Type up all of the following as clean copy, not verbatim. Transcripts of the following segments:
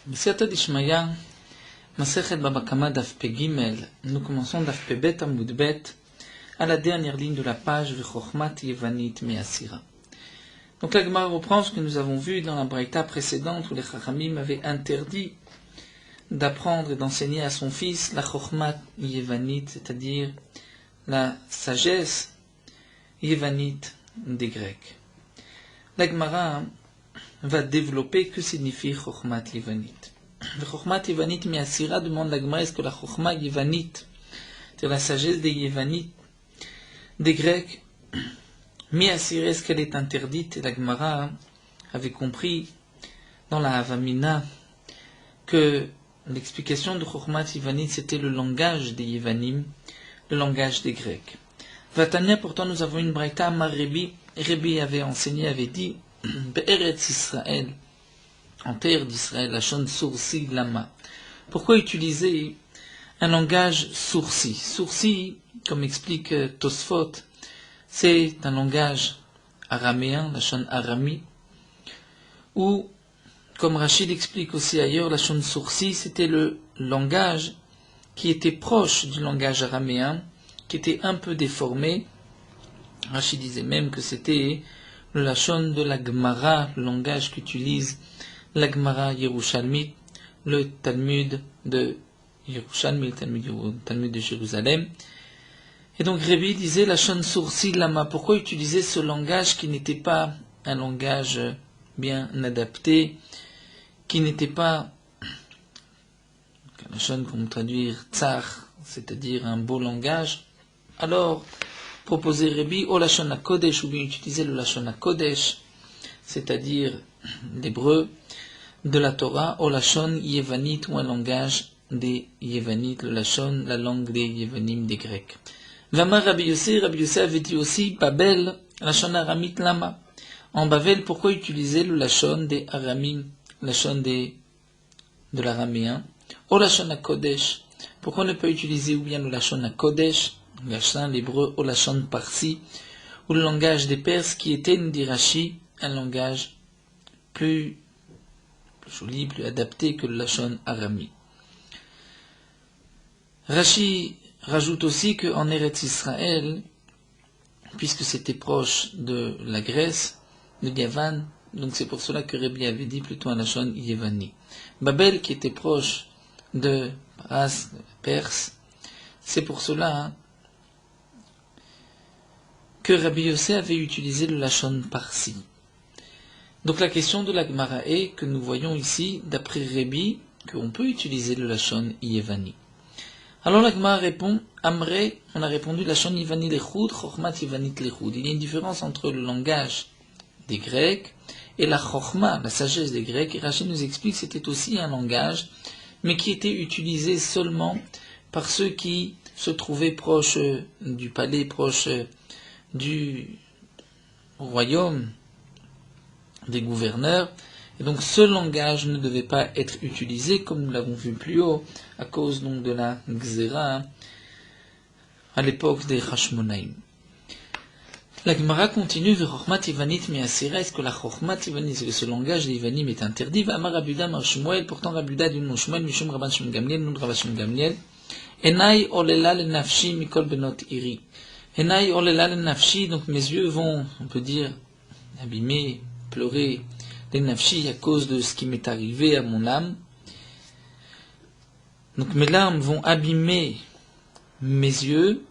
B'siyata d'Ishmaya, Masechet Baba Kama Daf Pe Gimel, nous commençons Daf Pe Bet Amud Bet, à la dernière ligne de la page V'chokhmat Yevanit Me'asira. Donc la Gemara reprend ce que nous avons vu dans la Braïta précédente où les Chachamim avaient interdit d'apprendre et d'enseigner à son fils la Chokhmat Yevanit, c'est-à-dire la sagesse Yevanit des Grecs. La Gemara va développer que signifie Chokhmat Yevanit. Le Chokhmat Yevanit Me'asira demande la Gemara, est-ce que la Chokhmat Yevanit, c'est-à-dire la sagesse des Yevanit, des Grecs, Me'asira, est-ce qu'elle est interdite? Et la Gemara avait compris dans la Havamina que l'explication de Chokhmat Yevanit c'était le langage des Yevanim, le langage des Grecs. Vatania, pourtant nous avons une braïta Amar Rebi. Rebi avait enseigné, avait dit Be'eretz Israël, en terre d'Israël, la shon sourci lama. Pourquoi utiliser un langage sourci? Sourci, comme explique Tosfot, c'est un langage araméen, la shon arami, ou, comme Rachid explique aussi ailleurs, la shon sourci, c'était le langage qui était proche du langage araméen, qui était un peu déformé. Rachid disait même que c'était le lachon de la Gemara, le langage qu'utilise la Gemara Yerushalmi, le Talmud de Yerushalmi, le Talmud de Jérusalem. Et donc Rébi disait lachon sourci lama. Pourquoi utiliser ce langage qui n'était pas un langage bien adapté, qui n'était pas lachon comme traduire tsar, c'est-à-dire un beau langage? Alors proposer Rébi au lachon HaKodesh, ou bien utiliser le lachon HaKodesh, c'est-à-dire l'hébreu de la Torah, au lachon Yevanit, ou un langage des Yevanit, le lachon, la langue des Yevanim, des Grecs. Vamar Rabbi Yossi avait dit aussi Babel, lachon aramit lama. En Babel, pourquoi utiliser le lachon des aramim, lachon de l'araméen, au lachon HaKodesh? Pourquoi ne pas utiliser ou bien le lachon HaKodesh, le lachon l'hébreu, au lachon parsi, ou le langage des Perses qui était, nous dit Rashi, un langage plus joli, plus adapté que le lachon arami. Rashi rajoute aussi qu'en Eretz Israël, puisque c'était proche de la Grèce, de Yavan, donc c'est pour cela que Rébi avait dit plutôt un lachon Yevani. Babel, qui était proche de Paras, de Perse, c'est pour cela que Rabbi Yossé avait utilisé le lachon parsi. Donc la question de la Gemara est que nous voyons ici, d'après Rébi, qu'on peut utiliser le lachon Yevani. Alors la Gemara répond, Amré, on a répondu lachon Yevani lechud, chokhmat Yevanit lechud. Il y a une différence entre le langage des Grecs et la chokhma, la sagesse des Grecs. Et Rachid nous explique que c'était aussi un langage, mais qui était utilisé seulement par ceux qui se trouvaient proches du palais, proches du royaume, des gouverneurs, et donc ce langage ne devait pas être utilisé, comme nous l'avons vu plus haut, à cause donc de la Gzera, à l'époque des Hashmonaïm. La Gemara continue, Chokhmat Yevanit Me'asira, est-ce que la Chokhmat Yevanit, est-ce que ce langage des Yevanim est interdit? Amar Rabuda Mar Shmuel, pourtant Rabuda d'une Mon Shmuel, Mishum Rabban Shem Gamliel, Nun Rabban Shem Gamliel, Enai olela le nafshi mikol benot iri. Enai olela le nafshi, donc mes yeux vont, on peut dire, abîmer, pleurer, les nafshi à cause de ce qui m'est arrivé à mon âme. Donc mes larmes vont abîmer mes yeux,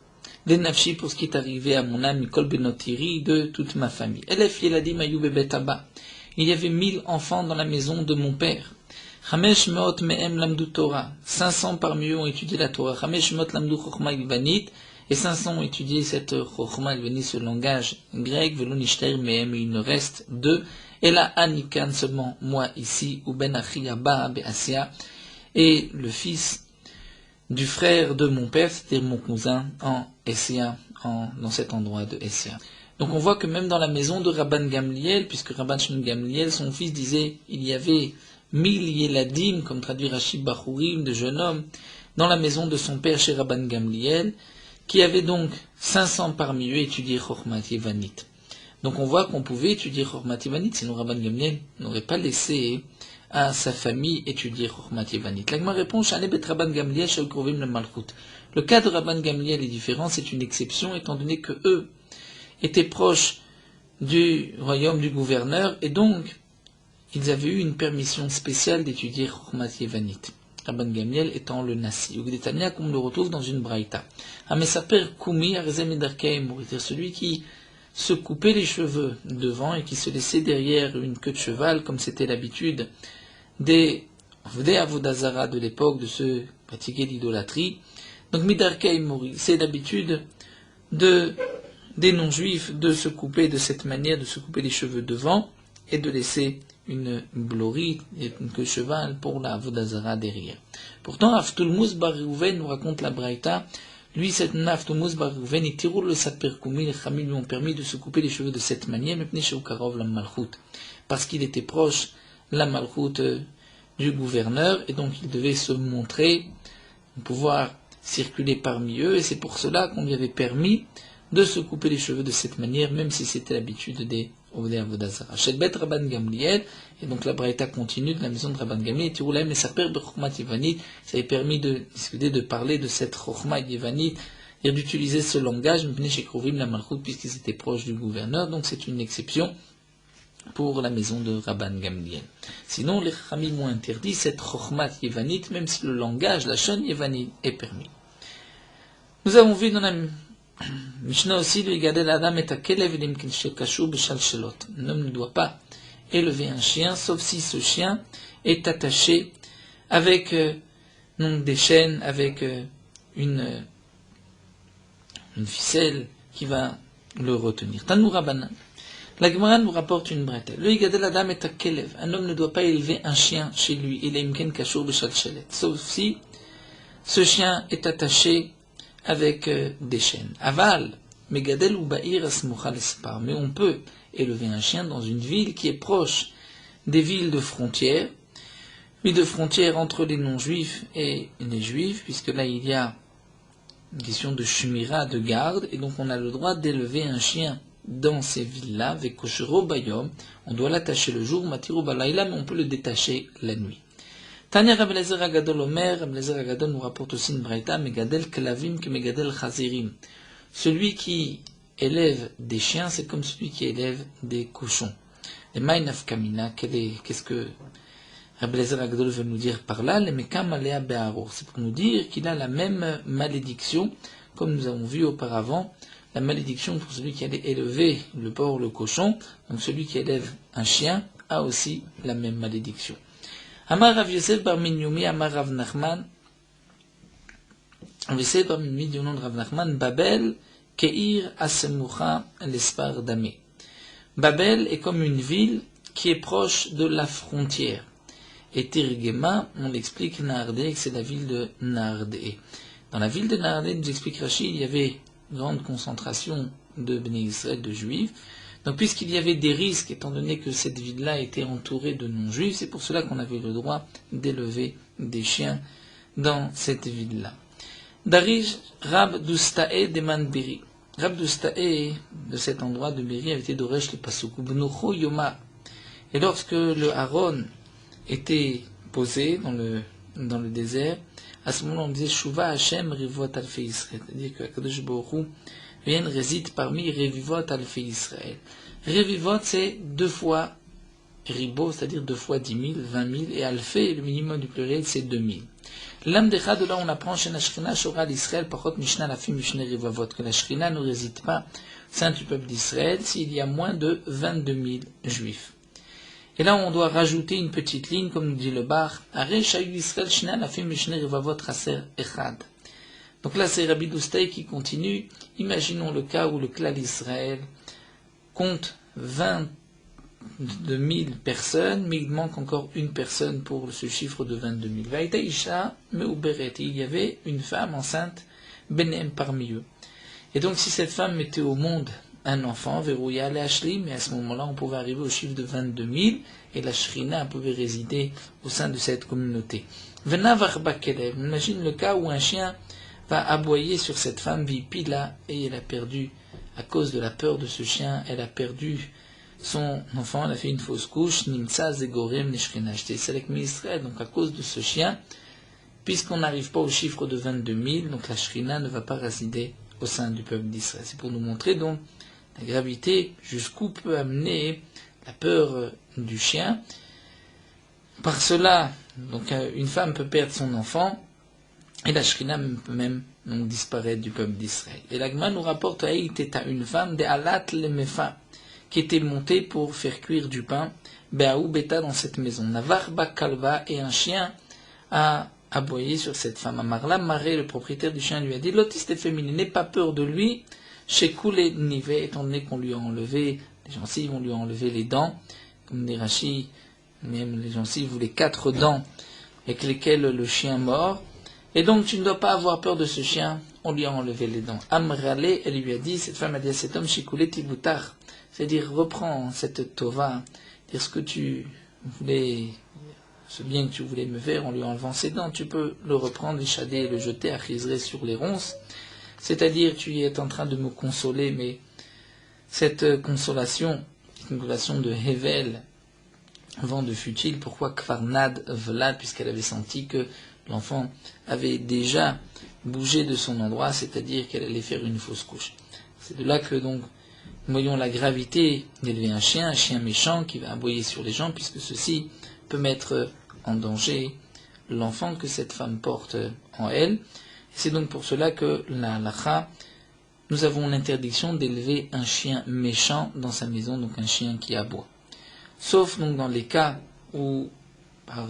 les nafshi pour ce qui est arrivé à mon âme, mikol benot iri, de toute ma famille. Elef yeladim ayu bebet abba. Il y avait 1000 enfants dans la maison de mon père. Chamesh meot me'em lamdu Torah. 500 parmi eux ont étudié la Torah. Chamesh meot lamdu chokhma yevanit. Et 500 ont étudié cette chokhma yevanit, ce langage grec. Velo nishter me'em. Il ne reste 2. Et là, anikan seulement moi ici, ou ben achi abba be'asia. Et le fils du frère de mon père, c'est-à-dire mon cousin, en Essia, dans cet endroit de Essia. Donc on voit que même dans la maison de Rabban Gamliel, puisque Rabban Shem Gamliel, son fils disait, il y avait 1000 yeladim, comme traduit Rachid Bachurim, de jeunes hommes, dans la maison de son père chez Rabban Gamliel, qui avait donc 500 parmi eux étudié Chokhmat Yevanit. Donc on voit qu'on pouvait étudier Chokhmat Yevanit, sinon Rabban Gamliel n'aurait pas laissé à sa famille étudier Chokhmat Yevanit. L'Agma répond, Shane bet Rabban Gamliel shel krovim le Malchut. Le cas de Rabban Gamliel est différent, c'est une exception, étant donné que eux étaient proches du royaume du gouverneur, et donc ils avaient eu une permission spéciale d'étudier Chokhmat Yevanit. Rabban Gamliel étant le Nasi. Ugdetania, comme on le retrouve dans une braïta. Amesaper Kumi Arzem Edarkaim, c'est celui qui se coupait les cheveux devant et qui se laissait derrière une queue de cheval, comme c'était l'habitude des Avodazara de l'époque, de ceux pratiquer l'idolâtrie. Donc Midarkaim, c'est l'habitude des non-juifs de se couper de cette manière, de se couper les cheveux devant et de laisser une blori, une queue de cheval pour la Avodazara derrière. Pourtant, Aftulmuz Bar Reuven nous raconte la Braïta. Lui, cette Aftulmuz Bar Reuven, et Tirul le Saperkoumi, les Chamim lui ont permis de se couper les cheveux de cette manière, mais Pnei la Malchut, parce qu'il était proche la Malchut du gouverneur, et donc il devait se montrer, pouvoir circuler parmi eux, et c'est pour cela qu'on lui avait permis de se couper les cheveux de cette manière, même si c'était l'habitude des Ovdei Avodazara. Shelbet Rabban Gamliel, et donc la Braïta continue de la maison de Rabban Gamliel, et Tirulaim et Saper Bechokmat Yevanit, ça avait permis de discuter, de parler de cette Chokhmat Yevanit, et d'utiliser ce langage, Mipnei Shekrovim la Malchut, puisqu'ils étaient proches du gouverneur, donc c'est une exception pour la maison de Rabban Gamliel. Sinon, les Chamim ont interdit cette Chokhmat Yevanit, même si le langage, la Shon Yevanit, est permis. Nous avons vu dans la Mishnah aussi, le Gadel Adam et Akelev Limkin Shekashu Beshal Shelot. Un homme ne doit pas élever un chien, sauf si ce chien est attaché avec des chaînes, avec une ficelle qui va le retenir. Tanu Rabbanan. La Gemara nous rapporte une bretelle. Le Gadel Adam et Akelev. Un homme ne doit pas élever un chien chez lui. Il est Limkin Kashu Beshal Shelet. Sauf si ce chien est attaché avec des chaînes. Aval, Megadel ou Ba'ir Asmuchal Espar. Mais on peut élever un chien dans une ville qui est proche des villes de frontières, villes de frontières entre les non-juifs et les juifs, puisque là il y a une question de shumira, de garde, et donc on a le droit d'élever un chien dans ces villes-là, avec Koshero Bayom, on doit l'attacher le jour, Matiro Balayla, mais on peut le détacher la nuit. Tanya Rabbi Eliezer Agadol Omer, Rabbi Eliezer Agadol nous rapporte aussi une braïta, Megadel Klavim que Megadel Chazirim. Celui qui élève des chiens, c'est comme celui qui élève des cochons. Les Maïnaf Kamina, qu'est-ce que Rabbi Eliezer Agadol veut nous dire par là? Les Mekam Alea Be'aro. C'est pour nous dire qu'il a la même malédiction, comme nous avons vu auparavant, la malédiction pour celui qui allait élever le porc, le cochon. Donc celui qui élève un chien a aussi la même malédiction. Amar Rav Yosef bar Minyoumi, Amar Rav Nachman, Rav Yosef bar Minyoumi du nom de Rav Nachman, Babel, Keir Asemucha l'Espar Damé. Babel est comme une ville qui est proche de la frontière. Et Tergema, on l'explique Naardé, que c'est la ville de Naardé. Dans la ville de Naardé, nous explique Rashi, il y avait une grande concentration de Bnei Israël, de Juifs. Donc puisqu'il y avait des risques, étant donné que cette ville-là était entourée de non-juifs, c'est pour cela qu'on avait le droit d'élever des chiens dans cette ville-là. Darish Rab Dustae de Manberi. Rab Dustae, de cet endroit de Beri, avait été d'Oresh le Pasuk. Bnucho Yoma. Et lorsque le Aaron était posé dans le désert, à ce moment-là on disait Shuva Hashem Rivot Alfei Israël. C'est-à-dire que Kadosh Baruch Hu réside parmi Revivot Alfei Israël. Revivot, c'est 2 fois Ribo, c'est-à-dire 2 fois 10 000, 20 000, et Alfei, le minimum du pluriel, c'est 2000. L'âme de là on apprend chez la Shrina, Shora d'Israël, Pachot Mishnah, la fille Mishnah Rivavot, que la Shrina ne réside pas au sein du peuple d'Israël s'il y a moins de 22 000 juifs. Et là, on doit rajouter une petite ligne, comme nous dit le Bar, Arei Shayu Israël, Shina, la fille Mishnah Rivavot, Raser Echad. Donc là, c'est Rabbi Doustay qui continue. Imaginons le cas où le clan d'Israël compte 22 000 personnes, mais il manque encore une personne pour ce chiffre de 22 000. Vaïta Isha Meuberet. Il y avait une femme enceinte, Benem parmi eux. Et donc, si cette femme mettait au monde un enfant, Verouya le Hashlim, mais à ce moment-là, on pouvait arriver au chiffre de 22 000, et la Shrina pouvait résider au sein de cette communauté. Venavar Bakelev. Imagine le cas où un chien va aboyer sur cette femme, Vipila, et elle a perdu, à cause de la peur de ce chien, elle a perdu son enfant, elle a fait une fausse couche, Nimtsa Zegorem Neshchina. J'étais sélectionné Israël, donc à cause de ce chien, puisqu'on n'arrive pas au chiffre de 22 000, donc la Shrina ne va pas résider au sein du peuple d'Israël. C'est pour nous montrer donc la gravité, jusqu'où peut amener la peur du chien. Par cela, donc une femme peut perdre son enfant, et la Shrina peut même donc disparaître du peuple d'Israël. Et l'Agma nous rapporte à une femme de Alat le Mefa, qui était montée pour faire cuire du pain, Beaou Beta dans cette maison. Navar Bakalva, et un chien a aboyé sur cette femme. Amarla Maré, le propriétaire du chien, lui a dit, l'autiste féminin, n'aie pas peur de lui, chez Koulé Nivé, étant donné qu'on lui a enlevé les gencives, on lui a enlevé les dents, comme dit Rashi, même les gencives ou les 4 dents avec lesquelles le chien mord. Et donc tu ne dois pas avoir peur de ce chien, on lui a enlevé les dents. Amrale, elle lui a dit, cette femme a dit à cet homme, Shikoulé Tiboutar, c'est-à-dire reprends cette tova, dire ce que tu voulais, ce bien que tu voulais me faire en lui enlevant ses dents, tu peux le reprendre, l'échader et le jeter à Chizré sur les ronces. C'est-à-dire tu es en train de me consoler, mais cette consolation, une consolation de Hevel, vent de futile, pourquoi Kvarnad Vlad, puisqu'elle avait senti que l'enfant avait déjà bougé de son endroit, c'est-à-dire qu'elle allait faire une fausse couche. C'est de là que donc nous voyons la gravité d'élever un chien méchant qui va aboyer sur les gens, puisque ceci peut mettre en danger l'enfant que cette femme porte en elle. Et c'est donc pour cela que la halakha, nous avons l'interdiction d'élever un chien méchant dans sa maison, donc un chien qui aboie. Sauf donc dans les cas où, par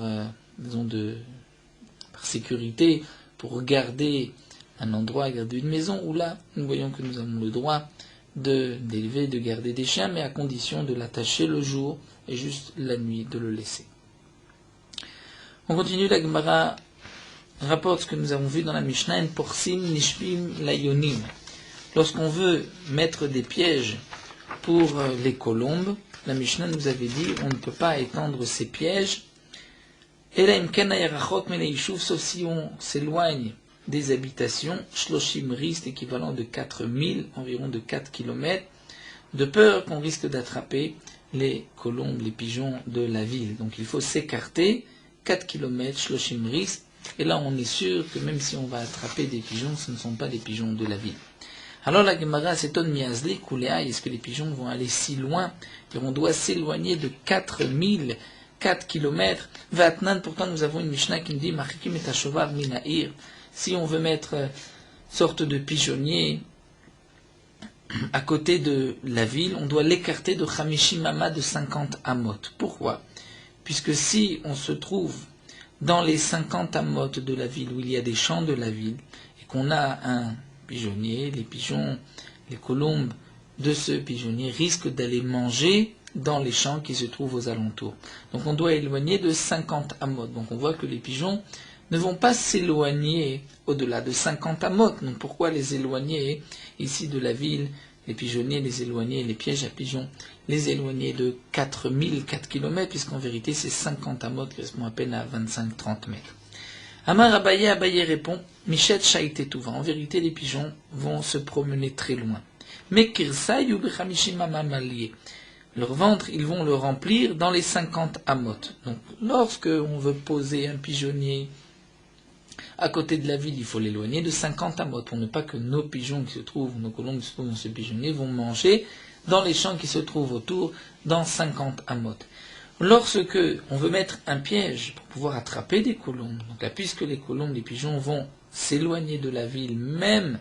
sécurité, pour garder un endroit, garder une maison, où là, nous voyons que nous avons le droit d'élever, de garder des chiens, mais à condition de l'attacher le jour et juste la nuit de le laisser. On continue, la Gemara rapporte ce que nous avons vu dans la Mishnah, en porsim nishpim layonim. Lorsqu'on veut mettre des pièges pour les colombes, la Mishnah nous avait dit on ne peut pas étendre ces pièges, sauf si on s'éloigne des habitations, shloshim ris, équivalent de 4000, environ de 4 km, de peur qu'on risque d'attraper les colombes, les pigeons de la ville. Donc il faut s'écarter, 4 km, shloshim ris, et là on est sûr que même si on va attraper des pigeons, ce ne sont pas des pigeons de la ville. Alors la Gemara s'étonne, miazli, kuléaï, est-ce que les pigeons vont aller si loin? Et on doit s'éloigner de 4000, 4 km. Vatnan, pourtant nous avons une Mishnah qui nous dit, Machikim et Tashovar minaïr. Si on veut mettre sorte de pigeonnier à côté de la ville, on doit l'écarter de Chamishimama de 50 amot. Pourquoi? Puisque si on se trouve dans les 50 amot de la ville, où il y a des champs de la ville, et qu'on a un pigeonnier, les pigeons, les colombes de ce pigeonnier risquent d'aller manger dans les champs qui se trouvent aux alentours. Donc on doit éloigner de 50 amot. Donc on voit que les pigeons ne vont pas s'éloigner au-delà de 50 amot. Donc pourquoi les éloigner ici de la ville, les pigeonniers, les éloigner, les pièges à pigeons, les éloigner de 4000, 4 km, puisqu'en vérité c'est 50 amot qui correspond à peine à 25-30 mètres. Amar Abaye répond, Michet Shaïtetouva. En vérité, les pigeons vont se promener très loin. Mais Kirsa Yubichamishimama Malié. Leur ventre, ils vont le remplir dans les 50 amot. Donc, lorsque on veut poser un pigeonnier à côté de la ville, il faut l'éloigner de 50 amot pour ne pas que nos pigeons qui se trouvent, nos colombes qui se trouvent dans ce pigeonnier vont manger dans les champs qui se trouvent autour dans 50 amot. Lorsque on veut mettre un piège pour pouvoir attraper des colombes, donc là, puisque les colombes, les pigeons vont s'éloigner de la ville, même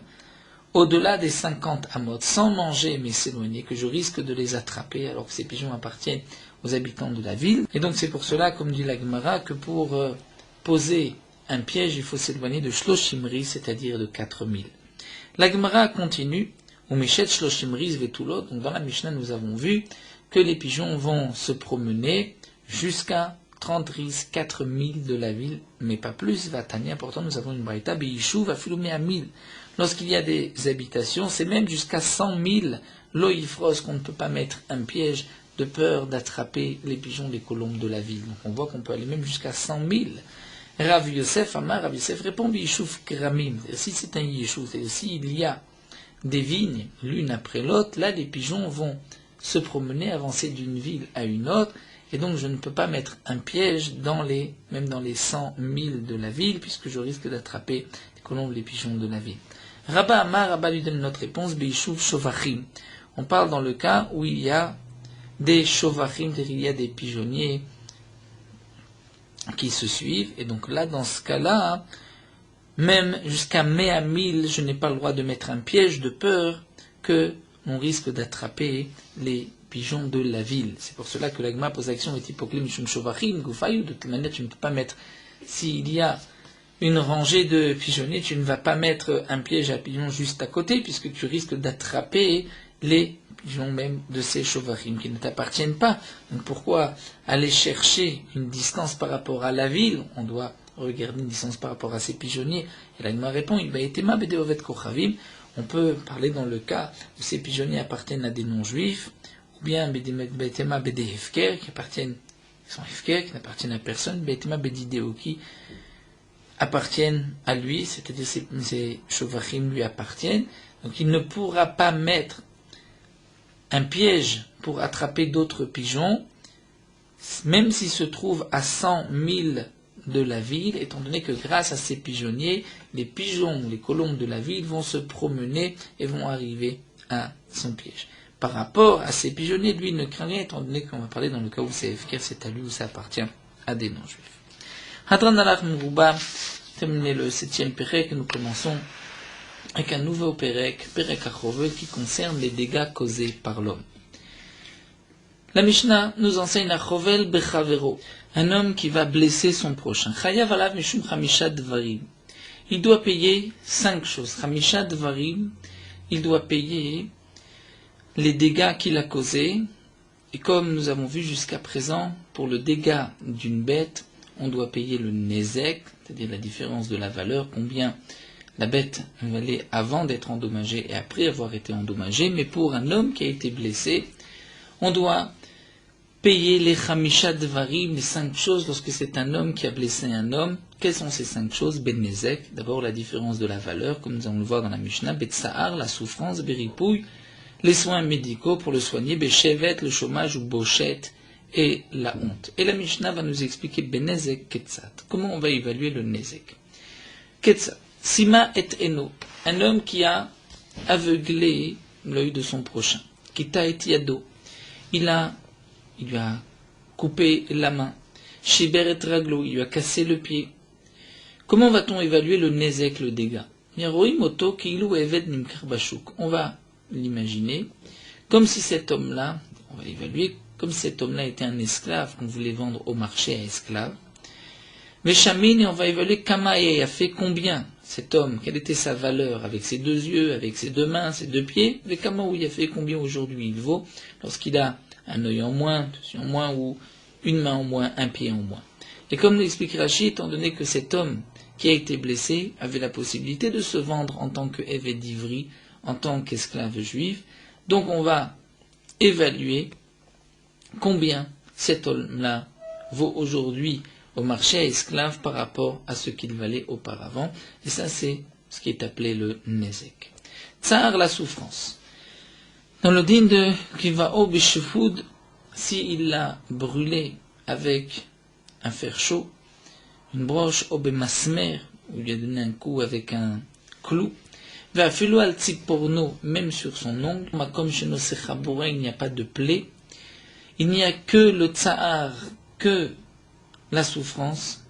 au-delà des 50 amot, sans manger mais s'éloigner, que je risque de les attraper alors que ces pigeons appartiennent aux habitants de la ville. Et donc c'est pour cela, comme dit la Gemara, que pour poser un piège, il faut s'éloigner de shloshimri, c'est-à-dire de 4000. La Gemara continue, ou Meshet shloshimri vetulot, donc dans la Mishnah nous avons vu que les pigeons vont se promener jusqu'à 30 ris, 4000 de la ville, mais pas plus. Vatania, pourtant nous avons une braïta, Beishou va filoumer à 1000. Lorsqu'il y a des habitations, c'est même jusqu'à 100 000 loïfros qu'on ne peut pas mettre un piège de peur d'attraper les pigeons des colombes de la ville. Donc on voit qu'on peut aller même jusqu'à 100 000. Rav Yosef répond, Beishou kramim. Si c'est un yeshou, c'est-à-dire s'il y a des vignes l'une après l'autre, là les pigeons vont se promener, avancer d'une ville à une autre, et donc je ne peux pas mettre un piège même dans les 100 000 de la ville, puisque je risque d'attraper les colombes, les pigeons de la ville. Rabba Amar, Rabba lui donne notre réponse, Beishuv Shovachim. On parle dans le cas où il y a des Shovachim, il y a des pigeonniers qui se suivent, et donc là, dans ce cas-là, même jusqu'à 1000, je n'ai pas le droit de mettre un piège de peur que on risque d'attraper les pigeons de la ville. C'est pour cela que l'agma pose l'action est hypoclime shum shovachim gufayou. De toute manière, tu ne peux pas mettre, s'il y a une rangée de pigeonniers, tu ne vas pas mettre un piège à pigeons juste à côté, puisque tu risques d'attraper les pigeons même de ces shovachim qui ne t'appartiennent pas. Donc pourquoi aller chercher une distance par rapport à la ville? On doit regarder une distance par rapport à ces pigeonniers. Et l'agma répond, on peut parler dans le cas où ces pigeonniers appartiennent à des non-juifs, ou bien Betema Bede Hefker, qui sont Hefker, qui n'appartiennent à personne, Betema Bedideo, qui appartiennent à lui, c'est-à-dire ces Shovachim lui appartiennent. Donc il ne pourra pas mettre un piège pour attraper d'autres pigeons, même s'il se trouve à 100 000 de la ville, étant donné que grâce à ces pigeonniers, les pigeons, les colombes de la ville vont se promener et vont arriver à son piège. Par rapport à ces pigeonniers, lui ne craint rien, étant donné qu'on va parler dans le cas où c'est Efker, c'est à lui, où ça appartient à des non-juifs. Hadran Alach Mourouba, terminé le 7e Pérec, nous commençons avec un nouveau Pérec, Pérec Achove, qui concerne les dégâts causés par l'homme. La Mishnah nous enseigne à Chovel Bechavero, un homme qui va blesser son prochain. Chayav alav mishum chamisha dvarim. Il doit payer 5 choses. Chamisha dvarim, il doit payer les dégâts qu'il a causés. Et comme nous avons vu jusqu'à présent, pour le dégât d'une bête, on doit payer le nezek, c'est-à-dire la différence de la valeur, combien la bête valait avant d'être endommagée et après avoir été endommagée. Mais pour un homme qui a été blessé, on doit payer les chamisha dvarim, les 5 choses lorsque c'est un homme qui a blessé un homme. Quelles sont ces 5 choses? Ben nezek, d'abord la différence de la valeur, comme nous allons le voir dans la Mishnah. Betsahar, la souffrance. Beripouille, les soins médicaux pour le soigner. Beshevet, le chômage, ou bochet, et la honte. Et la Mishnah va nous expliquer ben nezek ketzat. Comment on va évaluer le nezek? Ketzat. Sima et eno, un homme qui a aveuglé l'œil de son prochain. Kita et yado, il lui a coupé la main. Shiber et raglo, il lui a cassé le pied. Comment va-t-on évaluer le nezek, le dégât? On va l'imaginer comme si cet homme-là, on va l'évaluer comme si cet homme-là était un esclave qu'on voulait vendre au marché à esclaves. Veshamin, et on va évaluer Kamae a fait combien cet homme, quelle était sa valeur avec ses 2 yeux, avec ses 2 mains, ses 2 pieds. Vekama, il a fait combien aujourd'hui il vaut lorsqu'il a un œil en moins, 2 yeux en moins, ou une main en moins, un pied en moins. Et comme l'explique Rashi, étant donné que cet homme qui a été blessé avait la possibilité de se vendre en tant qu'Eved d'Ivri, en tant qu'esclave juif, donc on va évaluer combien cet homme-là vaut aujourd'hui au marché à esclaves par rapport à ce qu'il valait auparavant. Et ça, c'est ce qui est appelé le nezek. Tsar, la souffrance. Dans le din de Kivao Bishfoud, s'il l'a brûlé avec un fer chaud, une broche obemasmer, où il lui a donné un coup avec un clou, va filo al tziporno, même sur son ongle, comme chez nos sechabura, il n'y a pas de plaie, il n'y a que le tsahar, que la souffrance,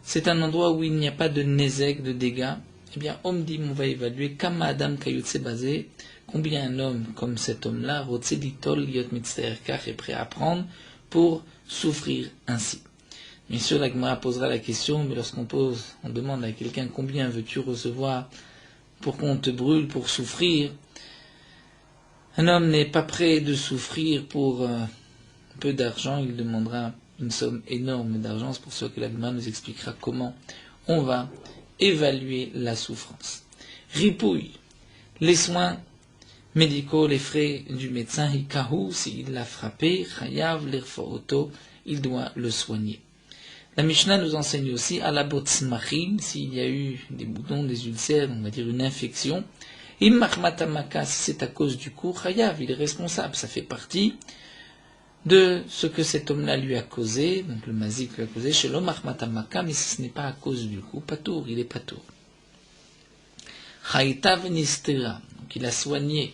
c'est un endroit où il n'y a pas de nezek, de dégâts. Eh bien, Omdim, on va évaluer, Kama Adam Kayotse basé, combien un homme comme cet homme-là, Rotse Ditol Liot Mitzterkach, est prêt à prendre pour souffrir ainsi. Bien sûr, la Gemara posera la question, mais lorsqu'on demande à quelqu'un combien veux-tu recevoir pour qu'on te brûle, pour souffrir, un homme n'est pas prêt de souffrir pour peu d'argent, il demandera une somme énorme d'argent. C'est pour ça que la Gemara nous expliquera comment on va évaluer la souffrance. Ripouille, les soins médicaux, les frais du médecin, hikahu, s'il l'a frappé, chayav l'irfooto, il doit le soigner. La Mishnah nous enseigne aussi à la botsmachim, s'il y a eu des boutons, des ulcères, on va dire une infection, Im mahmatamaka, si c'est à cause du coup, chayav, il est responsable. Ça fait partie de ce que cet homme-là lui a causé, donc le mazik lui a causé, chez l'homme mahmatamaka, mais si ce n'est pas à cause du coup, patour, il est patour. Chaytav nistera, donc il a soigné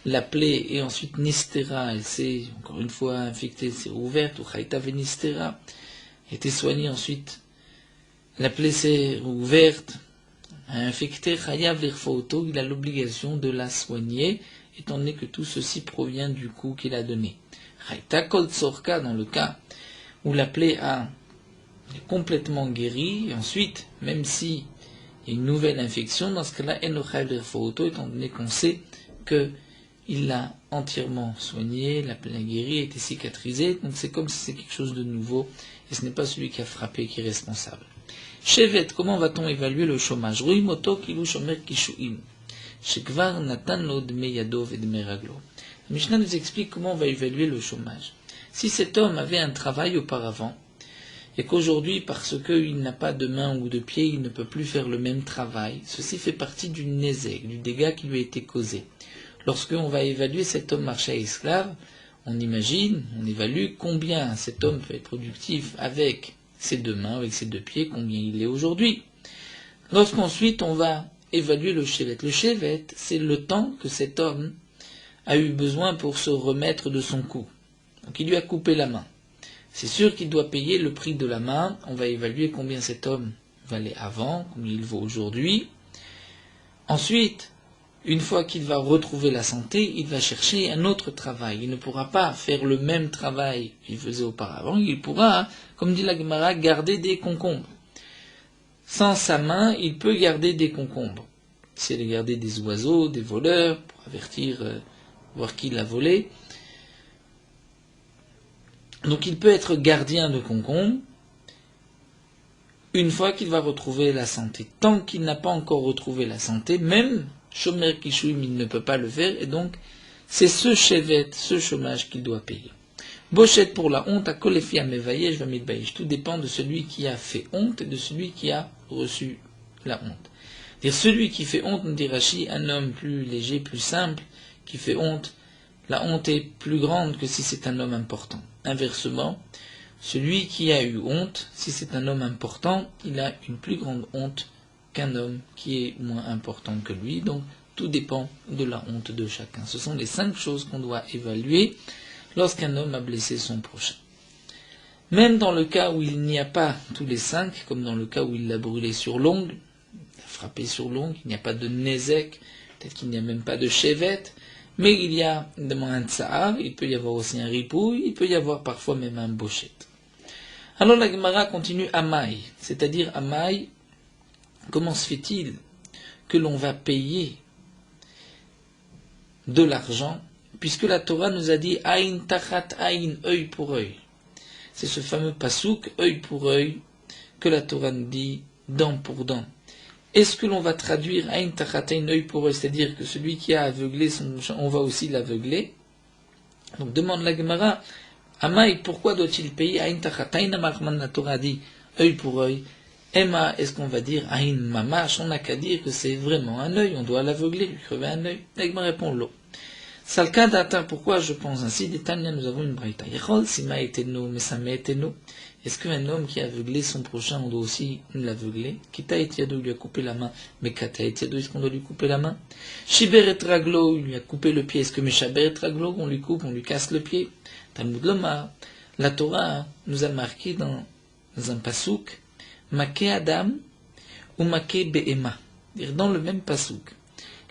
la plaie et ensuite nistera, elle s'est encore une fois infectée, elle s'est ouverte, ou chaytav nistera, été soignée ensuite, la plaie s'est ouverte, infecté, chayav l'irfauto, il a l'obligation de la soigner, étant donné que tout ceci provient du coup qu'il a donné. Chayta kol tsorka, dans le cas où la plaie est complètement guérie, et ensuite, même si il y a une nouvelle infection, dans ce cas-là, enochav l'irfauto, étant donné qu'on sait que il l'a entièrement soigné, la plaie a guéri, a été cicatrisée, donc c'est comme si c'est quelque chose de nouveau, et ce n'est pas celui qui a frappé qui est responsable. Shevet, comment va-t-on évaluer le chômage? Ruimoto kilu shomer kishuim. Shekvar natan lo dme yado vedme raglo. La Mishnah nous explique comment on va évaluer le chômage. Si cet homme avait un travail auparavant, et qu'aujourd'hui, parce qu'il n'a pas de main ou de pied, il ne peut plus faire le même travail, ceci fait partie du nézek, du dégât qui lui a été causé. Lorsqu'on va évaluer cet homme marché à esclave, on imagine, on évalue combien cet homme peut être productif avec ses deux mains, avec ses deux pieds, combien il est aujourd'hui. Lorsqu'ensuite on va évaluer le shevet. Le shevet, c'est le temps que cet homme a eu besoin pour se remettre de son coup. Donc il lui a coupé la main. C'est sûr qu'il doit payer le prix de la main. On va évaluer combien cet homme valait avant, combien il vaut aujourd'hui. Ensuite, une fois qu'il va retrouver la santé, il va chercher un autre travail. Il ne pourra pas faire le même travail qu'il faisait auparavant. Il pourra, comme dit la Gemara, garder des concombres. Sans sa main, il peut garder des concombres. C'est de garder des oiseaux, des voleurs, pour avertir, voir qui l'a volé. Donc il peut être gardien de concombres une fois qu'il va retrouver la santé. Tant qu'il n'a pas encore retrouvé la santé, même Shomer Kishuim, il ne peut pas le faire, et donc c'est ce chevet, ce chômage qu'il doit payer. Bochette pour la honte, à Kolefia Mevayesh Vamidbayesh. Tout dépend de celui qui a fait honte et de celui qui a reçu la honte. Dire celui qui fait honte, nous dit Rashi, un homme plus léger, plus simple, qui fait honte, la honte est plus grande que si c'est un homme important. Inversement, celui qui a eu honte, si c'est un homme important, il a une plus grande honte qu'un homme qui est moins important que lui. Donc, tout dépend de la honte de chacun. Ce sont les 5 choses qu'on doit évaluer lorsqu'un homme a blessé son prochain. Même dans le cas où il n'y a pas tous les 5, comme dans le cas où il l'a brûlé sur l'ongle, il a frappé sur l'ongle, il n'y a pas de nézek, peut-être qu'il n'y a même pas de chevet, mais il y a un tsahar, il peut y avoir aussi un ripouille, il peut y avoir parfois même un bochette. Alors la Gemara continue Amaï, c'est-à-dire Amaï, comment se fait-il que l'on va payer de l'argent, puisque la Torah nous a dit Aïn tachat aïn, œil pour œil. C'est ce fameux pasouk, œil pour œil, que la Torah nous dit dent pour dent. Est-ce que l'on va traduire Aïn tachat aïn, œil pour œil, c'est-à-dire que celui qui a aveuglé son on va aussi l'aveugler? Donc demande la Gemara, Amaï, pourquoi doit-il payer Aïn tachat aïn? La Torah dit œil pour œil. Emma, est-ce qu'on va dire Aïn mamash? On n'a qu'à dire que c'est vraiment un œil, on doit l'aveugler, lui crever un œil. La Gemara répond l'eau. Salka data, pourquoi je pense ainsi? D'Etania, nous avons une braïta. Yechol sima eteno, mesame eteno. Est-ce qu'un homme qui a aveuglé son prochain, on doit aussi l'aveugler? Kita etiado, lui a coupé la main. Mais kata etiado, est-ce qu'on doit lui couper la main? Shiber et raglo, il lui a coupé le pied. Est-ce que meshaber et raglo, on lui coupe, on lui casse le pied? Talmud loma. La Torah nous a marqué dans un pasouk, make adam ou make be'ema. Dans le même pasouk.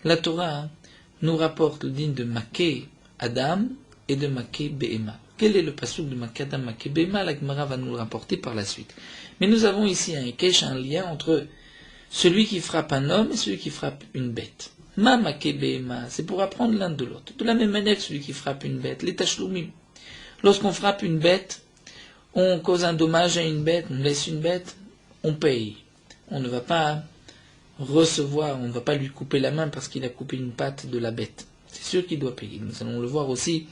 La Torah nous rapporte le digne de Maké Adam et de Maké Behema. Quel est le passouk de Maké Adam, Maké Behema? La Gemara va nous le rapporter par la suite. Mais nous avons ici un kesh, un lien entre celui qui frappe un homme et celui qui frappe une bête. Ma Maké Behema, c'est pour apprendre l'un de l'autre. De la même manière que celui qui frappe une bête, les tachloumim. Lorsqu'on frappe une bête, on cause un dommage à une bête, on laisse une bête, on paye. On ne va pas recevoir, on ne va pas lui couper la main parce qu'il a coupé une patte de la bête. C'est sûr qu'il doit payer. Nous allons le voir aussi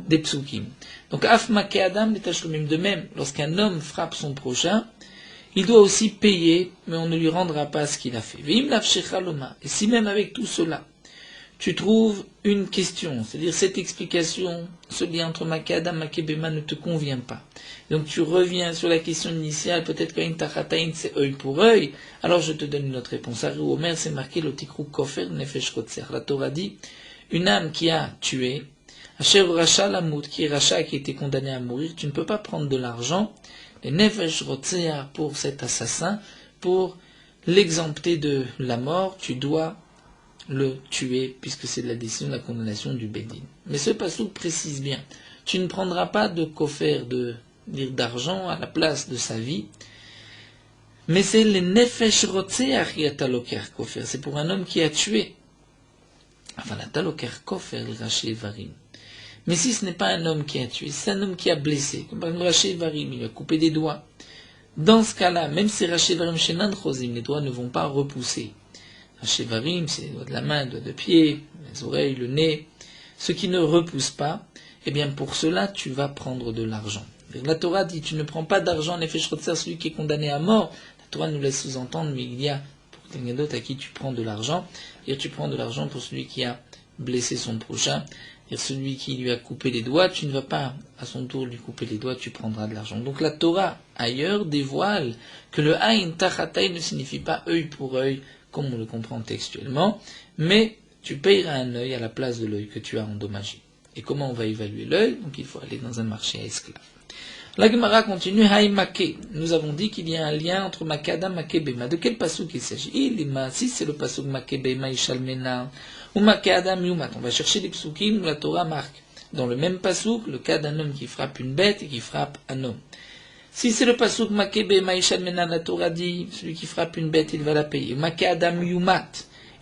des psukim. Donc, af make adam les tachlumim. De même, lorsqu'un homme frappe son prochain, il doit aussi payer, mais on ne lui rendra pas ce qu'il a fait. Veim laf shecha loma. Et si même avec tout cela, tu trouves une question, c'est-à-dire cette explication, ce lien entre Maké Adam, Maké Bema ne te convient pas. Donc tu reviens sur la question initiale, peut-être qu'un Tachataïn c'est œil pour œil, alors je te donne une autre réponse. À Omer, c'est marqué l'Otikrou Kofer Nefesh Rotser. La Torah dit, une âme qui a tué, Asher Racha Lamout, qui est Racha, qui a été condamné à mourir, tu ne peux pas prendre de l'argent, les Nefesh Rotser pour cet assassin, pour l'exempter de la mort, tu dois le tuer, puisque c'est de la décision de la condamnation du Bédine. Mais ce passouk précise bien, tu ne prendras pas de kofer, d'argent à la place de sa vie, mais c'est les nefesh rotseach yataloker kofer, c'est pour un homme qui a tué. Enfin, la taloker kofer, le raché varim. Mais si ce n'est pas un homme qui a tué, c'est un homme qui a blessé, comme par exemple raché varim, il a coupé des doigts. Dans ce cas-là, même si raché varim shenan chosim, les doigts ne vont pas repousser. Hachevarim, c'est les doigts de la main, les doigts de pied, les oreilles, le nez. Ce qui ne repousse pas, eh bien pour cela, tu vas prendre de l'argent. La Torah dit, tu ne prends pas d'argent, en effet, celui qui est condamné à mort. La Torah nous laisse sous-entendre, mais il y a pour quelqu'un d'autre à qui tu prends de l'argent. Et tu prends de l'argent pour celui qui a blessé son prochain. Et celui qui lui a coupé les doigts, tu ne vas pas à son tour lui couper les doigts, tu prendras de l'argent. Donc la Torah, ailleurs, dévoile que le Aïn Tachatay ne signifie pas œil pour œil, comme on le comprend textuellement, mais tu payeras un œil à la place de l'œil que tu as endommagé. Et comment on va évaluer l'œil? Donc il faut aller dans un marché à esclaves. La Gemara continue, Haï Maké. Nous avons dit qu'il y a un lien entre Maké Adam, Maké Bema. De quel passouk il s'agit? Si c'est le passouk Maké Bema, Ishalmena, ou Maké Adam, Yumat. On va chercher les psoukim où la Torah marque. Dans le même passouk, le cas d'un homme qui frappe une bête et qui frappe un homme. Si c'est le passouk Maké Bema Ishal Mena, la Torah dit, celui qui frappe une bête, il va la payer. Maké Adam Yumat,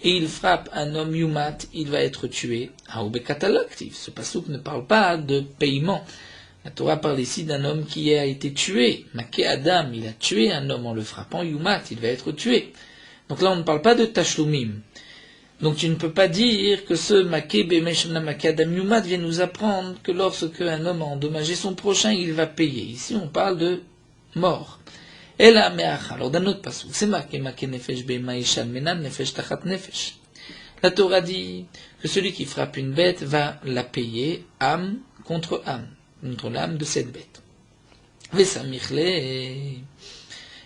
et il frappe un homme Yumat, il va être tué. Haoube Katalaktiv, ce passouk ne parle pas de paiement. La Torah parle ici d'un homme qui a été tué. Maké Adam, il a tué un homme en le frappant. Yumat, il va être tué. Donc là, on ne parle pas de Tashlumim. Donc tu ne peux pas dire que ce Maké Bemeshna Maké Adam Yumat vient nous apprendre que lorsque un homme a endommagé son prochain, il va payer. Ici on parle de mort. Et là, alors d'un autre passage, c'est marqué Maké Nefesh Bema Ishal Menan Nefesh Tachat Nefesh. La Torah dit que celui qui frappe une bête va la payer âme contre âme, contre l'âme de cette bête.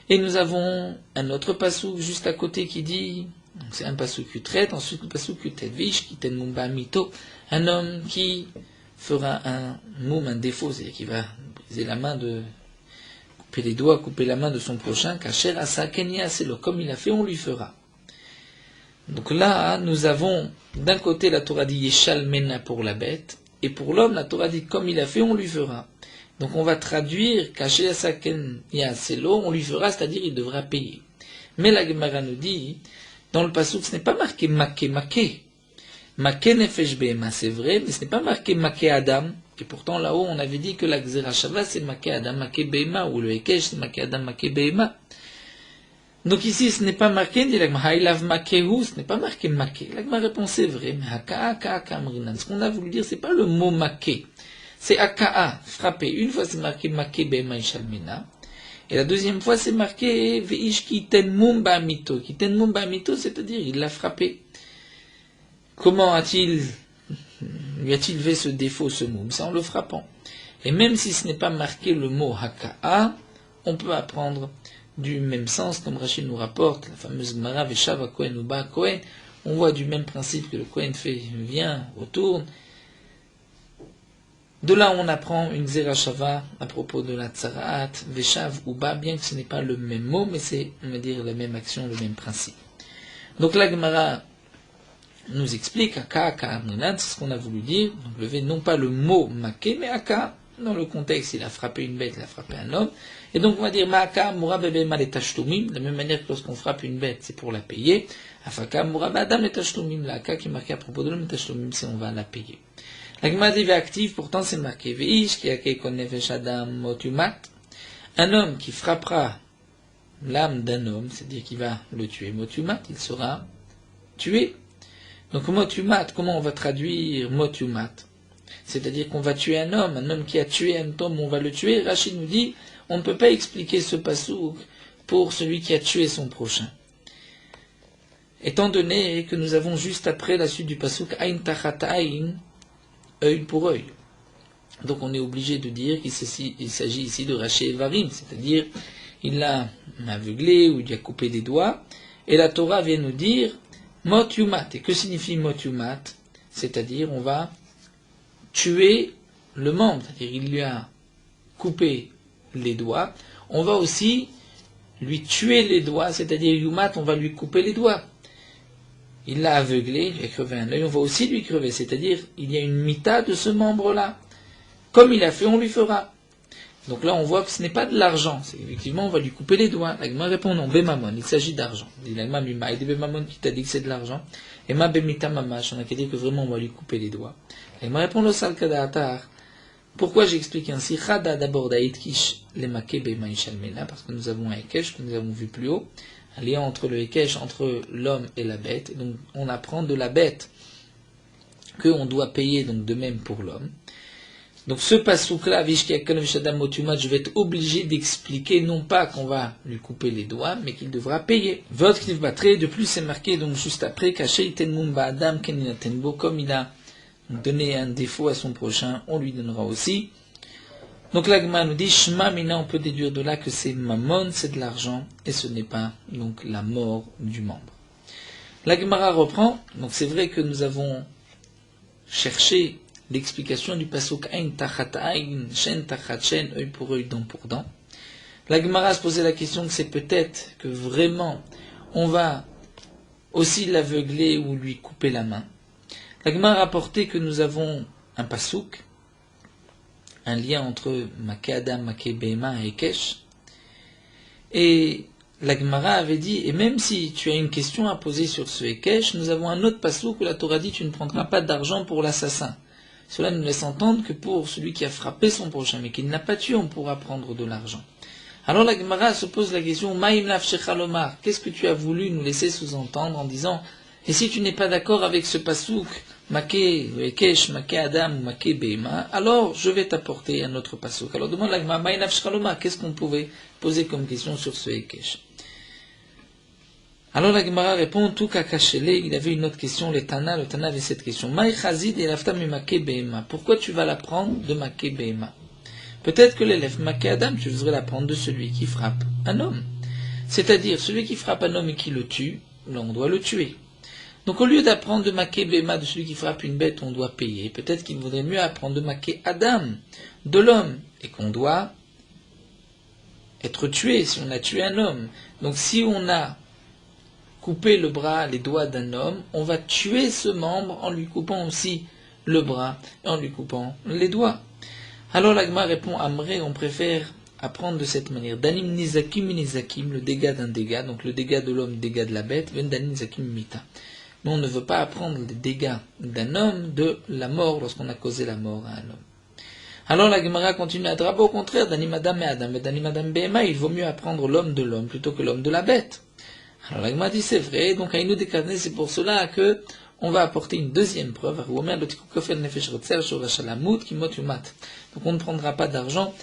Et nous avons un autre passage juste à côté qui dit, c'est un passouk qui traite, ensuite le passouk qui traite Vish, qui ten mumba mito, un homme qui fera un moum, un défaut, c'est-à-dire qui va briser la main couper les doigts, couper la main de son prochain, kacher asa kenya, c'est le comme il a fait, on lui fera. Donc là, nous avons d'un côté la Torah dit Yeshal Mena pour la bête, et pour l'homme, la Torah dit comme il a fait, on lui fera. Donc on va traduire kacher asa kenya, c'est l'eau, on lui fera, c'est-à-dire il devra payer. Mais la Gemara nous dit, dans le passouk, ce n'est pas marqué Maké Maké. Maké Nefesh Bema, c'est vrai, mais ce n'est pas marqué Maké Adam. Et pourtant, là-haut, on avait dit que la Gzera Shava, c'est Maké Adam, Maké Bema, ou le Hekesh, c'est Maké Adam, Maké Bema. Donc ici, ce n'est pas marqué, dit l'Agma, Haïlav Makéhu, ce n'est pas marqué Maké. L'Agma répond, c'est vrai, mais Haka, Kamrinan. Ce qu'on a voulu dire, c'est pas le mot Maké. C'est Aka'a, frapper. Une fois, c'est marqué Maké Bema Ishalmena. Et la deuxième fois, c'est marqué Veish Kiten Mumba Mito. Kiten Mumba Mito, c'est-à-dire, il l'a frappé. Comment lui a-t-il fait ce défaut, ce moum? C'est en le frappant. Et même si ce n'est pas marqué le mot Haka'a, on peut apprendre du même sens, comme Rachid nous rapporte, la fameuse Gemara Veshava Kohen ou Ba Kohen. On voit du même principe que le Kohen vient, retourne. De là, on apprend une Gzera Shava à propos de la Tzaraat, Veshav ou Ba, bien que ce n'est pas le même mot, mais c'est, on va dire, la même action, le même principe. Donc la Gemara nous explique, Aka, c'est ce qu'on a voulu dire, donc lever non pas le mot Maké, mais Aka, dans le contexte, il a frappé une bête, il a frappé un homme, et donc on va dire Ma'aka, Mura Bebe Mal et Tashtumim, de la même manière que lorsqu'on frappe une bête, c'est pour la payer, Afaka, Mura Badam et Tashtumim, la Aka qui est marqué à propos de l'homme et Tashtumim, c'est on va la payer. La Gemara dit active, pourtant c'est marqué Veish, qui a Nefesh Adam Motumat, un homme qui frappera l'âme d'un homme, c'est-à-dire qu'il va le tuer, Motumat, il sera tué. Donc Motumat, comment on va traduire Motumat? C'est-à-dire qu'on va tuer un homme qui a tué un homme, on va le tuer. Rachid nous dit, on ne peut pas expliquer ce passouk pour celui qui a tué son prochain. étant donné que nous avons juste après la suite du pasuk Ain tachat ain, œil pour œil. Donc on est obligé de dire qu'il s'agit ici de raché varim, c'est-à-dire il l'a aveuglé ou il lui a coupé des doigts, et la Torah vient nous dire mot yumat. Et que signifie mot yumat? C'est-à-dire on va tuer le membre, c'est-à-dire il lui a coupé les doigts, on va aussi lui tuer les doigts, c'est-à-dire yumat, on va lui couper les doigts. Il l'a aveuglé, il a crevé un œil, on va aussi lui crever, c'est-à-dire il y a une mita de ce membre-là. Comme il a fait, on lui fera. Donc là, on voit que ce n'est pas de l'argent. C'est effectivement, on va lui couper les doigts. L'agma répond non, bémamon, il s'agit d'argent. Il dit l'agma mima, et des bémamon qui t'a dit que c'est de l'argent. Et ma bémita mamash, on a qu'à dire que vraiment on va lui couper les doigts. L'agma répond le sal kadaatar. Pourquoi j'explique ainsi? Chada d'abord d'Aïtkish les make béma ishalmena, parce que nous avons un Hekesh que nous avons vu plus haut, un lien entre le Hekesh, entre l'homme et la bête. Et donc on apprend de la bête qu'on doit payer donc de même pour l'homme. Donc ce pasouk-là, je vais être obligé d'expliquer non pas qu'on va lui couper les doigts, mais qu'il devra payer. De plus c'est marqué donc juste après, comme il a donné un défaut à son prochain, on lui donnera aussi. Donc l'agma nous dit, Shma mina, on peut déduire de là que c'est mammon, c'est de l'argent, et ce n'est pas donc la mort du membre. L'agmara reprend, donc c'est vrai que nous avons cherché l'explication du pasuk Ain tachat ain, shen tachat shen, œil pour œil, dent pour dent. La Gemara se posait la question que c'est peut-être que vraiment on va aussi l'aveugler ou lui couper la main. La Gemara a rapporté que nous avons un pasuk, un lien entre Maké Adam, Maké Behema et Hekesh. Et la Gemara avait dit, et même si tu as une question à poser sur ce Hekesh, nous avons un autre pasuk où la Torah dit tu ne prendras pas d'argent pour l'assassin. Cela nous laisse entendre que pour celui qui a frappé son prochain, mais qu'il n'a pas tué, on pourra prendre de l'argent. Alors la Gemara se pose la question, Maïm lafshechalomar, qu'est-ce que tu as voulu nous laisser sous-entendre en disant, et si tu n'es pas d'accord avec ce pasouk, Maké Hekesh, Maké Adam ou Maké Behema, alors je vais t'apporter un autre pasouk. Alors demande la Gemara, Maïm lafshechalomar, qu'est-ce qu'on pouvait poser comme question sur ce Hekesh? Alors la Gemara répond, tout kakashele, il avait une autre question, le Tana avait cette question. Maï chazid et lafta mi maké behema. Pourquoi tu vas l'apprendre de maké behema? Peut-être que l'élève maké Adam, tu voudrais l'apprendre de celui qui frappe un homme. C'est-à-dire, celui qui frappe un homme et qui le tue, là on doit le tuer. Donc au lieu d'apprendre de maké behema de celui qui frappe une bête, on doit payer. Peut-être qu'il vaudrait mieux apprendre de maké Adam, de l'homme, et qu'on doit être tué si on a tué un homme. Donc si on a couper le bras, les doigts d'un homme, on va tuer ce membre en lui coupant aussi le bras et en lui coupant les doigts. Alors l'agma répond, Amré, on préfère apprendre de cette manière. Danim nizakim nizakim, le dégât d'un dégât, donc le dégât de l'homme, le dégât de la bête, ven danim nizakim mita. Mais on ne veut pas apprendre les dégâts d'un homme de la mort lorsqu'on a causé la mort à un homme. Alors la Gemara continue à dire, au contraire, danim adam et adam, et danim adam behema, il vaut mieux apprendre l'homme de l'homme plutôt que l'homme de la bête. Alors la Gemara dit c'est vrai, donc à nous décarner, c'est pour cela que on va apporter une deuxième preuve. Donc on ne prendra pas d'argent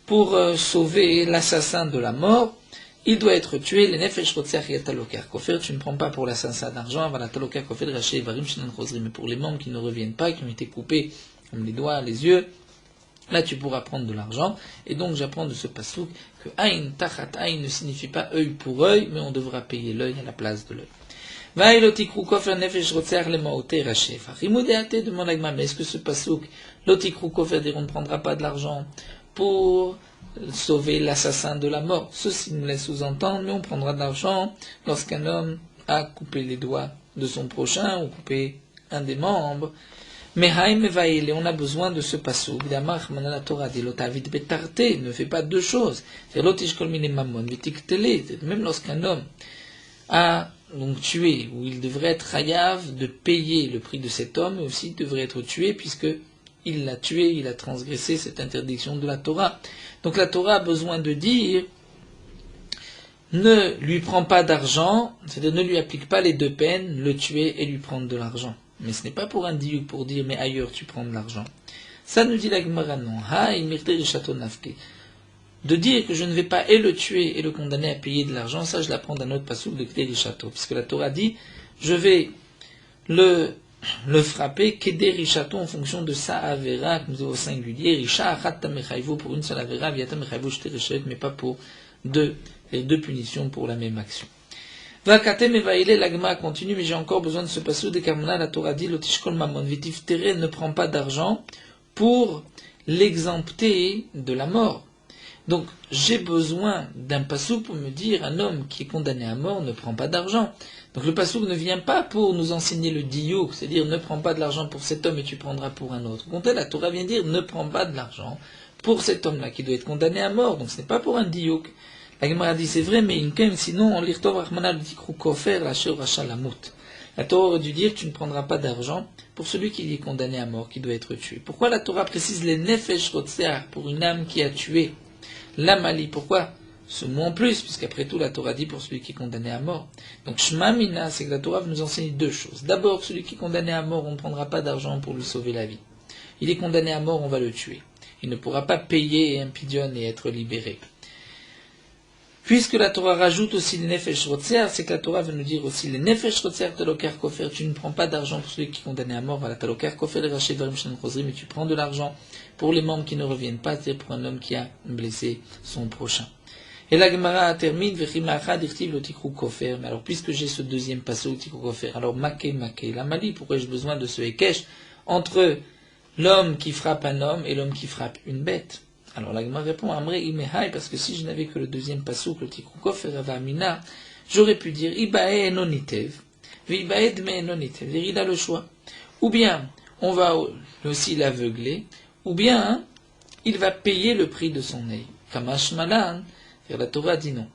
pour sauver l'assassin de la mort. Il doit être tué, les nefesh rotzer yataloker kofer. Tu ne prends pas pour l'assassin d'argent, avalataloker kofer raché varim shenan chosri, mais pour les membres qui ne reviennent pas, qui ont été coupés comme les doigts, les yeux. Là, tu pourras prendre de l'argent. Et donc, j'apprends de ce pasouk que aïn, tachat aïn ne signifie pas œil pour œil, mais on devra payer l'œil à la place de l'œil. Vaïlotikrou kofer nefesh rotzer le maote rachef. Rimoudeate demande à Gma, mais est-ce que ce pasouk, lotikrou kofer, dire on ne prendra pas de l'argent pour sauver l'assassin de la mort? Ceci nous laisse sous-entendre, mais on prendra de l'argent lorsqu'un homme a coupé les doigts de son prochain ou coupé un des membres. Mais on a besoin de ce pasouk. La Torah dit ne fais pas deux choses. Même lorsqu'un homme a donc tué, ou il devrait être hayav de payer le prix de cet homme, mais aussi devrait être tué puisque il l'a tué, il a transgressé cette interdiction de la Torah. Donc la Torah a besoin de dire ne lui prends pas d'argent, c'est-à-dire ne lui applique pas les deux peines, le tuer et lui prendre de l'argent. Mais ce n'est pas pour un dieu pour dire mais ailleurs tu prends de l'argent. Ça nous dit la Gemara non. Ha il mirte le château nafke. de dire que je ne vais pas et le tuer et le condamner à payer de l'argent, ça je l'apprends d'un autre passouk de Kdei Rishato, puisque la Torah dit, je vais le frapper, Kdei Rishato, en fonction de sa avera, comme c'est au singulier, Risha achat tamechayvo pour une seule avera, viata mechayvo shte reshet, mais pas pour les deux punitions pour la même action. Vakatem evaile, l'agma continue, mais j'ai encore besoin de ce passouk de Kamona, la Torah dit, l'otishkol mamon, vitif tere, ne prend pas d'argent pour l'exempter de la mort. Donc, j'ai besoin d'un passouk pour me dire, un homme qui est condamné à mort ne prend pas d'argent. Donc le passouk ne vient pas pour nous enseigner le diouk, c'est-à-dire ne prends pas de l'argent pour cet homme et tu prendras pour un autre. Au contraire, la Torah vient dire, ne prends pas de l'argent pour cet homme-là qui doit être condamné à mort. Donc ce n'est pas pour un diouk. La Gemara dit, c'est vrai, mais inkem, sinon, on l'irtov rachmana le tikrou kofer, la sheur rachalamut. La Torah aurait dû dire, tu ne prendras pas d'argent pour celui qui est condamné à mort, qui doit être tué. Pourquoi la Torah précise les nefesh rotseah, pour une âme qui a tué l'amali? Pourquoi ce mot en plus, puisqu'après tout la Torah dit pour celui qui est condamné à mort. Donc Shema Mina, c'est que la Torah nous enseigne deux choses. D'abord, celui qui est condamné à mort, on ne prendra pas d'argent pour lui sauver la vie. Il est condamné à mort, on va le tuer. Il ne pourra pas payer un pidyon et être libéré. Puisque la Torah rajoute aussi les nefesh rotser, c'est que la Torah veut nous dire aussi les nefesh rotser talokar kofer, tu ne prends pas d'argent pour celui qui est condamné à mort, voilà, talokar kofer les rachet varim shen chosri, mais tu prends de l'argent pour les membres qui ne reviennent pas, c'est-à-dire pour un homme qui a blessé son prochain. Et la Gemara termine, vechimlacha dirtiv lo tikrou kofer, mais alors puisque j'ai ce deuxième passage, tikrou kofer, alors maké, la mali, pourquoi ai-je besoin de ce hekesh entre l'homme qui frappe un homme et l'homme qui frappe une bête? Alors la Gemara répond, Amrei imehai, parce que si je n'avais que le deuxième passouk, le tikrou kofer avamina, j'aurais pu dire, ibae enonitev, vibae dme enonitev, c'est-à-dire il a le choix. Ou bien, on va aussi l'aveugler, ou bien, il va payer le prix de son œil. Kamash malan, la Torah dit non.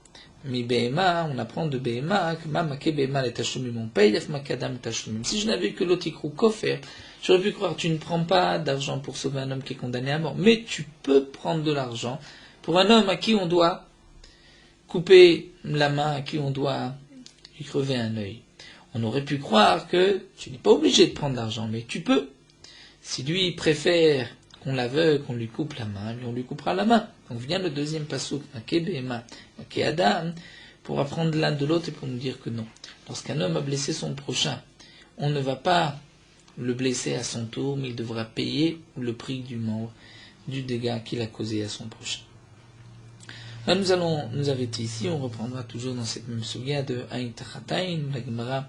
Mi Behema, on apprend de Behema, que ma make Behema les tachumim, on paye l'ef makadam tachumim. Si je n'avais que l'otikrou kofer, j'aurais pu croire, tu ne prends pas d'argent pour sauver un homme qui est condamné à mort, mais tu peux prendre de l'argent pour un homme à qui on doit couper la main, à qui on doit lui crever un œil. On aurait pu croire que tu n'es pas obligé de prendre l'argent, mais tu peux. Si lui préfère qu'on l'aveugle, qu'on lui coupe la main, lui on lui coupera la main. Donc vient le deuxième passouk, Maké Behema, Maké Adam, pour apprendre l'un de l'autre et pour nous dire que non. Lorsqu'un homme a blessé son prochain, on ne va pas le blesser à son tour, mais il devra payer le prix du membre, du dégât qu'il a causé à son prochain. Là nous allons nous arrêter ici, on reprendra toujours dans cette même souga de Aïn Tachatain, la Gemara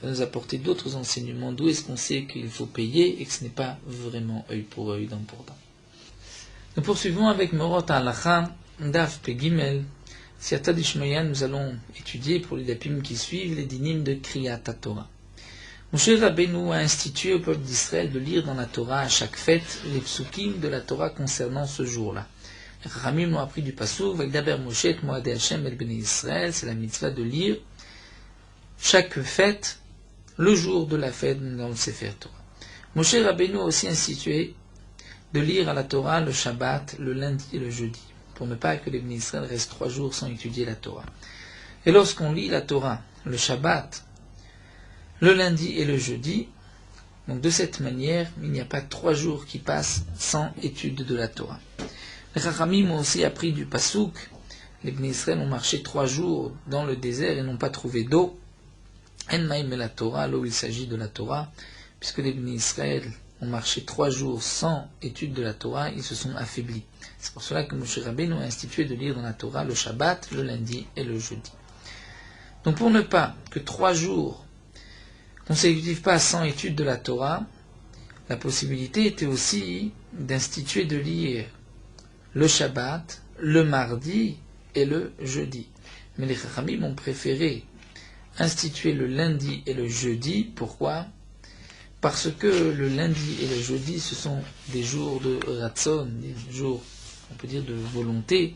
va nous apporter d'autres enseignements, d'où est-ce qu'on sait qu'il faut payer et que ce n'est pas vraiment œil pour œil, dent pour dent. Nous poursuivons avec Morot Halacha, Daf Pegimel, Siata d'Ishmaïa, nous allons étudier pour les dapim qui suivent les dinim de Kriyat Torah. Moshe Rabbeinu a institué au peuple d'Israël de lire dans la Torah à chaque fête les psukim de la Torah concernant ce jour-là. Les Chachamim ont appris du passouk, Vagdaber Moshe et Moadei Hashem el Bnei Israël, c'est la mitzvah de lire chaque fête, le jour de la fête dans le Sefer Torah. Moshe Rabbeinu a aussi institué de lire à la Torah le Shabbat, le lundi et le jeudi, pour ne pas que les Bnei Israël restent 3 jours sans étudier la Torah. Et lorsqu'on lit la Torah, le Shabbat, le lundi et le jeudi, donc de cette manière, il n'y a pas 3 jours qui passent sans étude de la Torah. Les Chachamim ont aussi appris du Passouk. Les Bnei Israël ont marché 3 jours dans le désert et n'ont pas trouvé d'eau. En maïm et la Torah, là où il s'agit de la Torah, puisque les Bnei Israël ont marché 3 jours sans étude de la Torah, ils se sont affaiblis. C'est pour cela que Moshe Rabbeinu a institué de lire dans la Torah le Shabbat, le lundi et le jeudi. Donc pour ne pas que 3 jours consécutifs passent sans étude de la Torah, la possibilité était aussi d'instituer de lire le Shabbat, le mardi et le jeudi. Mais les Chachamim ont préféré instituer le lundi et le jeudi. Pourquoi ? Parce que le lundi et le jeudi, ce sont des jours de Ratzon, des jours, on peut dire, de volonté,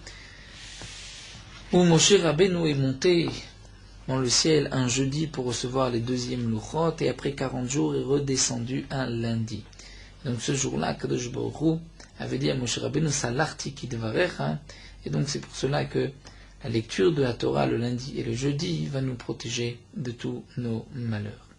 où Moshe Rabbeinu est monté dans le ciel un jeudi pour recevoir les 2e Luchot, et après 40 jours est redescendu un lundi. Donc ce jour-là, Kadosh Baruch Hu avait dit à Moshe Rabbeinu, Salarti ki devarecha, et donc c'est pour cela que la lecture de la Torah le lundi et le jeudi va nous protéger de tous nos malheurs.